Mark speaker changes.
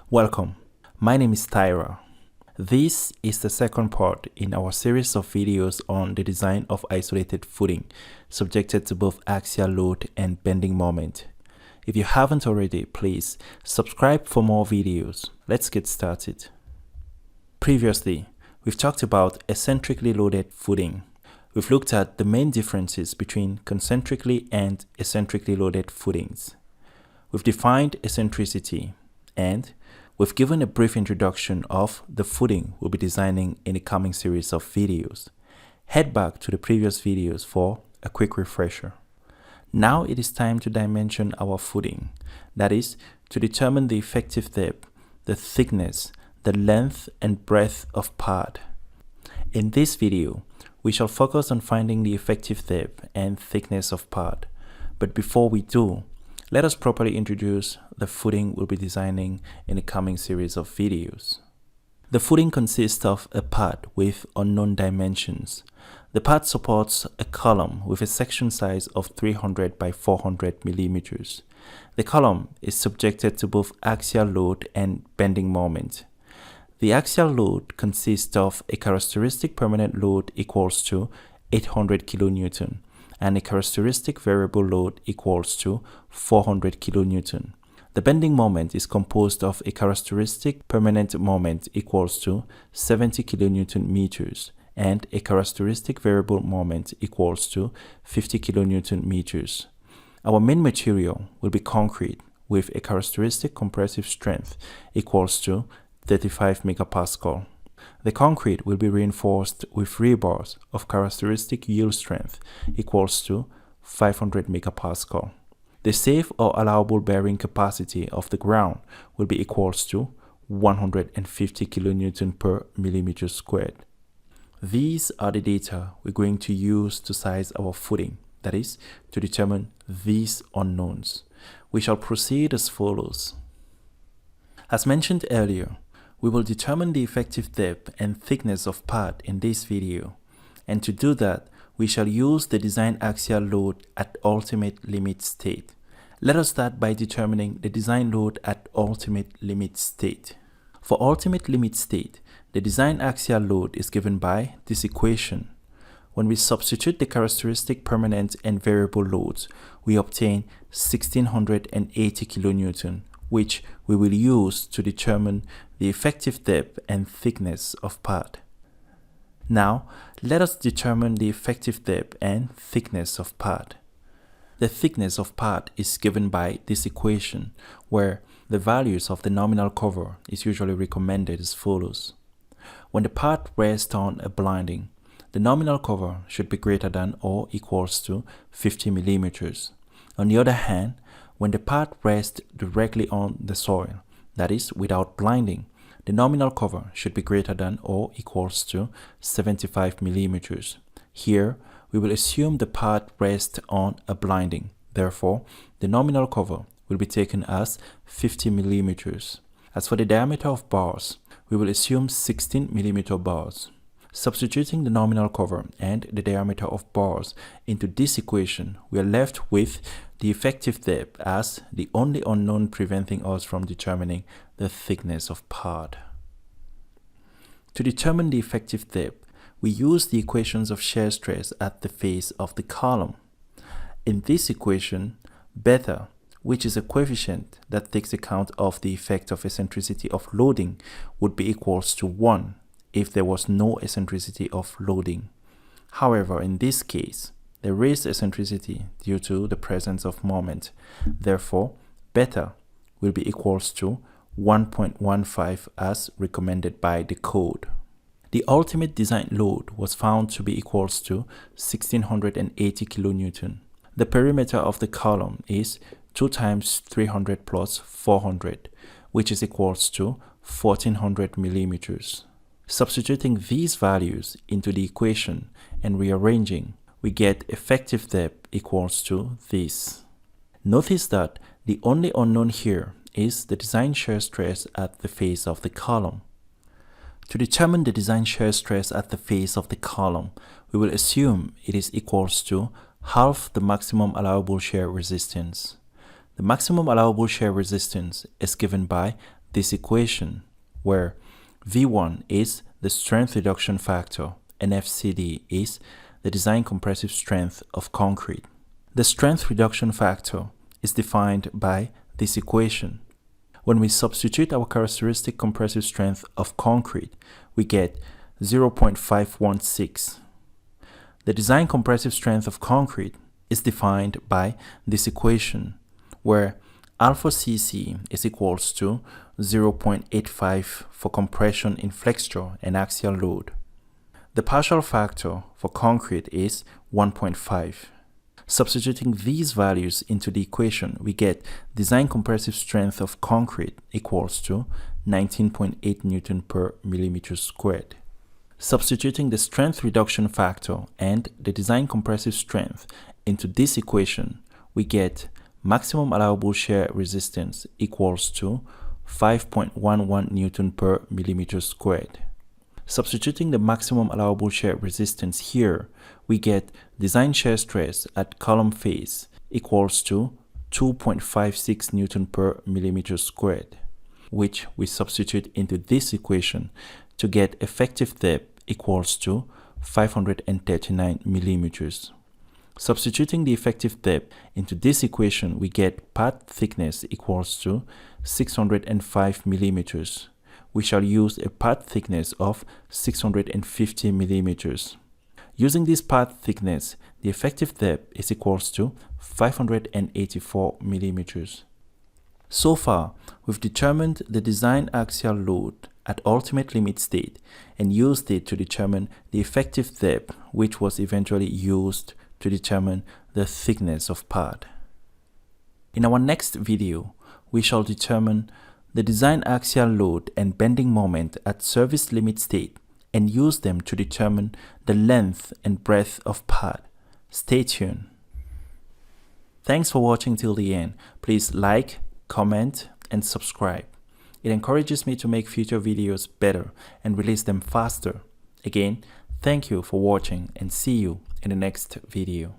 Speaker 1: Welcome, my name is Tyra. This is the second part in our series of videos on the design of isolated footing subjected to both axial load and bending moment. If you haven't already, please subscribe for more videos. Let's get started. Previously, we've talked about eccentrically loaded footing. We've looked at the main differences between concentrically and eccentrically loaded footings. We've defined eccentricity and we've given a brief introduction of the footing we'll be designing in the coming series of videos. Head back to the previous videos for a quick refresher. Now it is time to dimension our footing, that is, to determine the effective depth, the thickness, the length and breadth of pad. In this video, we shall focus on finding the effective depth and thickness of pad. But before we do, let us properly introduce the footing we'll be designing in the coming series of videos. The footing consists of a pad with unknown dimensions. The pad supports a column with a section size of 300 by 400 millimeters. The column is subjected to both axial load and bending moment. The axial load consists of a characteristic permanent load equals to 800 kilonewton and a characteristic variable load equals to 400 kilonewton. The bending moment is composed of a characteristic permanent moment equals to 70 kilonewton meters and a characteristic variable moment equals to 50 kilonewton meters. Our main material will be concrete with a characteristic compressive strength equals to 35 megapascal. The concrete will be reinforced with rebars of characteristic yield strength equals to 500 megapascal. The safe or allowable bearing capacity of the ground will be equals to 150 kilonewton per millimeter squared. These are the data we're going to use to size our footing, that is, to determine these unknowns. We shall proceed as follows. As mentioned earlier, we will determine the effective depth and thickness of pad in this video, and to do that, we shall use the design axial load at ultimate limit state. Let us start by determining the design load at ultimate limit state. For ultimate limit state, the design axial load is given by this equation. When we substitute the characteristic permanent and variable loads, we obtain 1680 kilonewton, which we will use to determine the effective depth and thickness of pad. Now, let us determine the effective depth and thickness of pad. The thickness of pad is given by this equation, where the values of the nominal cover is usually recommended as follows. When the pad rests on a blinding, the nominal cover should be greater than or equals to 50 millimeters. On the other hand, when the pad rests directly on the soil, that is, without blinding, the nominal cover should be greater than or equals to 75 millimeters. Here, we will assume the pad rests on a blinding. Therefore, the nominal cover will be taken as 50 millimeters. As for the diameter of bars, we will assume 16 millimeter bars. Substituting the nominal cover and the diameter of bars into this equation, we are left with the effective depth as the only unknown preventing us from determining the thickness of pad. To determine the effective depth, we use the equations of shear stress at the face of the column. In this equation, beta, which is a coefficient that takes account of the effect of eccentricity of loading, would be equals to 1 if there was no eccentricity of loading. However, in this case, there is eccentricity due to the presence of moment. Therefore, beta will be equals to 1.15 as recommended by the code. The ultimate design load was found to be equals to 1680 kilonewton. The perimeter of the column is 2 times 300 plus 400, which is equals to 1400 millimeters. Substituting these values into the equation and rearranging, we get effective depth equals to this. Notice that the only unknown here is the design shear stress at the face of the column. To determine the design shear stress at the face of the column, we will assume it is equals to half the maximum allowable shear resistance. The maximum allowable shear resistance is given by this equation, where V1 is the strength reduction factor and FCD is the design compressive strength of concrete. The strength reduction factor is defined by this equation. When we substitute our characteristic compressive strength of concrete, we get 0.516. The design compressive strength of concrete is defined by this equation, where alpha cc is equals to 0.85 for compression in flexure and axial load. The partial factor for concrete is 1.5. Substituting these values into the equation, we get design compressive strength of concrete equals to 19.8 Newton per millimeter squared. Substituting the strength reduction factor and the design compressive strength into this equation, we get maximum allowable shear resistance equals to 5.11 Newton per millimeter squared. Substituting the maximum allowable shear resistance here, we get design shear stress at column face equals to 2.56 Newton per millimeter squared, which we substitute into this equation to get effective depth equals to 539 millimeters. Substituting the effective depth into this equation, we get pad thickness equals to 605 millimeters. We shall use a pad thickness of 650 millimeters. Using this pad thickness, the effective depth is equals to 584 millimeters. So far, we've determined the design axial load at ultimate limit state and used it to determine the effective depth, which was eventually used to determine the thickness of pad. In our next video, we shall determine the design axial load and bending moment at service limit state and use them to determine the length and breadth of pad. Stay tuned. Thanks for watching till the end. Please like, comment, and subscribe. It encourages me to make future videos better and release them faster. Again, thank you for watching and see you in the next video.